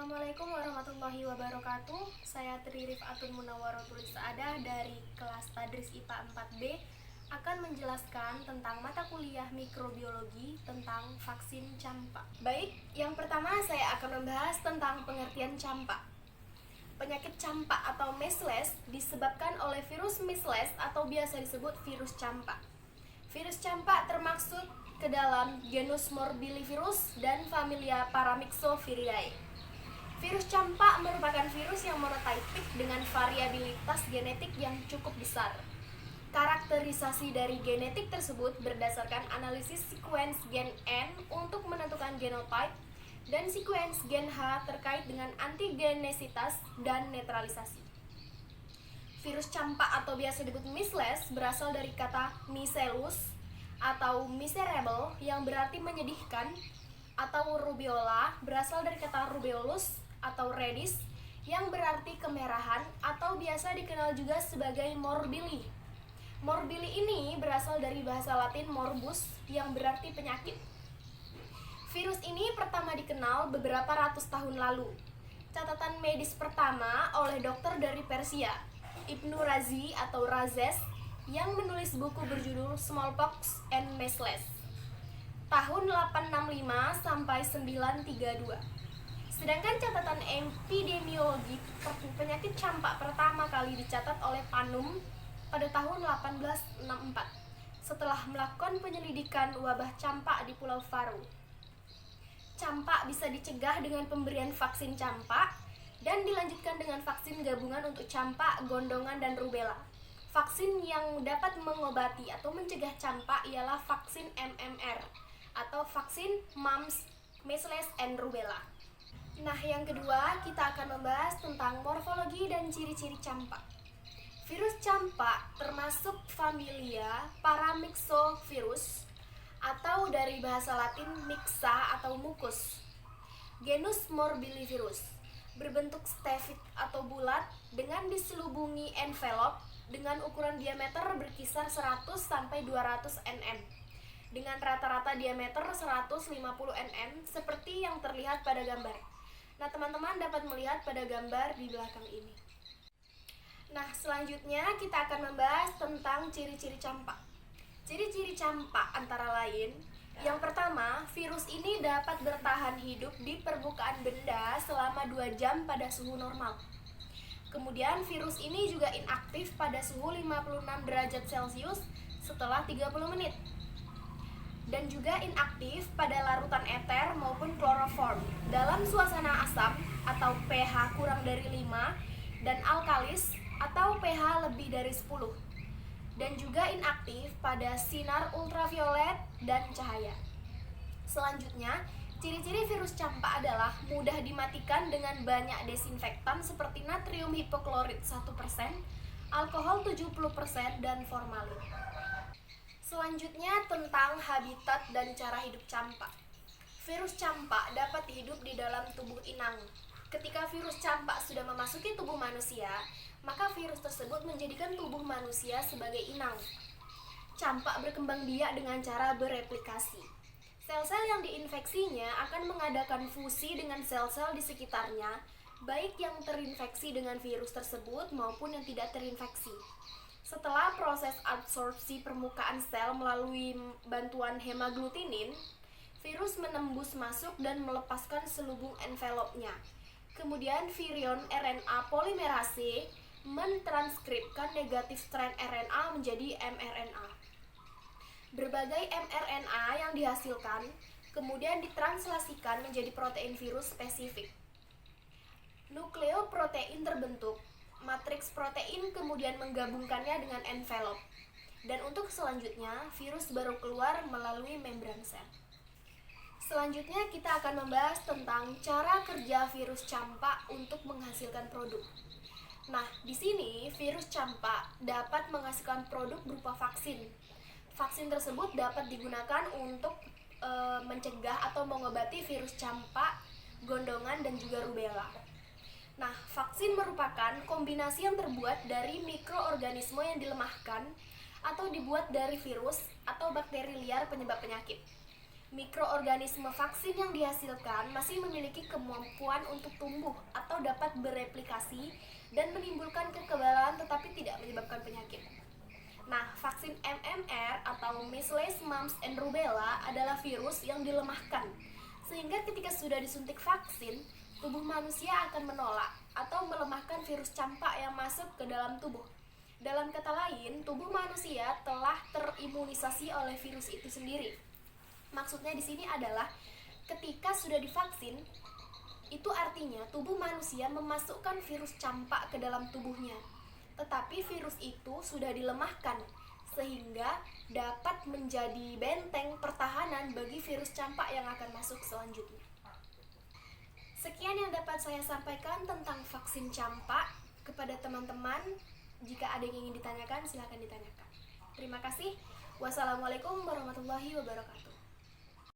Assalamualaikum warahmatullahi wabarakatuh. Saya Tri Rifatun Munawwarotul Saadah dari kelas Tadris IPA 4B akan menjelaskan tentang mata kuliah mikrobiologi tentang vaksin campak. Baik, yang pertama saya akan membahas tentang pengertian campak. Penyakit campak atau measles disebabkan oleh virus measles atau biasa disebut virus campak. Virus campak termasuk ke dalam genus Morbillivirus dan familia Paramyxoviridae. Virus campak merupakan virus yang monotypic dengan variabilitas genetik yang cukup besar. Karakterisasi dari genetik tersebut berdasarkan analisis sequence gen N untuk menentukan genotype dan sequence gen H terkait dengan antigenesitas dan netralisasi. Virus campak atau biasa disebut measles berasal dari kata miscelus atau miserable yang berarti menyedihkan, atau rubiola berasal dari kata rubeolus atau redis yang berarti kemerahan atau biasa dikenal juga sebagai morbilli. Morbilli ini berasal dari bahasa Latin morbus yang berarti penyakit. Virus ini pertama dikenal beberapa ratus tahun lalu. Catatan medis pertama oleh dokter dari Persia, Ibnu Razi atau Razes, yang menulis buku berjudul Smallpox and Measles tahun 865 sampai 932. Sedangkan catatan epidemiologi penyakit campak pertama kali dicatat oleh Panum pada tahun 1864 setelah melakukan penyelidikan wabah campak di Pulau Faroe. Campak bisa dicegah dengan pemberian vaksin campak dan dilanjutkan dengan vaksin gabungan untuk campak, gondongan, dan rubella. Vaksin yang dapat mengobati atau mencegah campak ialah vaksin MMR atau vaksin mumps, measles, and rubella. Nah, yang kedua kita akan membahas tentang morfologi dan ciri-ciri campak. Virus campak termasuk familia Paramyxovirus atau dari bahasa Latin myxa atau mucus. Genus Morbillivirus berbentuk staphyt atau bulat dengan diselubungi envelop dengan ukuran diameter berkisar 100 sampai 200 nm dengan rata-rata diameter 150 nm seperti yang terlihat pada gambar. Nah, teman-teman dapat melihat pada gambar di belakang ini. Nah, selanjutnya kita akan membahas tentang ciri-ciri campak. Ciri-ciri campak antara lain, yang pertama, virus ini dapat bertahan hidup di permukaan benda selama 2 jam pada suhu normal. Kemudian virus ini juga inaktif pada suhu 56 derajat Celcius setelah 30 menit. Dan juga inaktif pada larutan eter maupun kloroform dalam suasana asam atau pH kurang dari 5 dan alkalis atau pH lebih dari 10. Dan juga inaktif pada sinar ultraviolet dan cahaya. Selanjutnya, ciri-ciri virus campak adalah mudah dimatikan dengan banyak desinfektan seperti natrium hipoklorit 1%, alkohol 70%, dan formalin. Selanjutnya tentang habitat dan cara hidup campak. Virus campak dapat hidup di dalam tubuh inang. Ketika virus campak sudah memasuki tubuh manusia, maka virus tersebut menjadikan tubuh manusia sebagai inang. Campak berkembang biak dengan cara bereplikasi. Sel-sel yang diinfeksinya akan mengadakan fusi dengan sel-sel di sekitarnya, baik yang terinfeksi dengan virus tersebut maupun yang tidak terinfeksi. Setelah proses absorpsi permukaan sel melalui bantuan hemaglutinin, virus menembus masuk dan melepaskan selubung envelopnya. Kemudian virion RNA polimerase mentranskripsikan negatif strand RNA menjadi mRNA. Berbagai mRNA yang dihasilkan kemudian ditranslasikan menjadi protein virus spesifik. Nukleoprotein terbentuk, matriks protein kemudian menggabungkannya dengan envelop. Dan untuk selanjutnya, virus baru keluar melalui membran sel. Selanjutnya kita akan membahas tentang cara kerja virus campak untuk menghasilkan produk. Nah, di sini virus campak dapat menghasilkan produk berupa vaksin. Vaksin tersebut dapat digunakan untuk mencegah atau mengobati virus campak, gondongan, dan juga rubella. Nah, vaksin merupakan kombinasi yang terbuat dari mikroorganisme yang dilemahkan atau dibuat dari virus atau bakteri liar penyebab penyakit. Mikroorganisme vaksin yang dihasilkan masih memiliki kemampuan untuk tumbuh atau dapat bereplikasi dan menimbulkan kekebalan tetapi tidak menyebabkan penyakit. Nah, vaksin MMR atau Measles, Mumps, and Rubella adalah virus yang dilemahkan, sehingga ketika sudah disuntik vaksin, tubuh manusia akan menolak atau melemahkan virus campak yang masuk ke dalam tubuh. Dalam kata lain, tubuh manusia telah terimunisasi oleh virus itu sendiri. Maksudnya di sini adalah ketika sudah divaksin, itu artinya tubuh manusia memasukkan virus campak ke dalam tubuhnya. Tetapi virus itu sudah dilemahkan sehingga dapat menjadi benteng pertahanan bagi virus campak yang akan masuk selanjutnya. Sekian yang dapat saya sampaikan tentang vaksin campak. Kepada teman-teman, jika ada yang ingin ditanyakan, silakan ditanyakan. Terima kasih. Wassalamualaikum warahmatullahi wabarakatuh.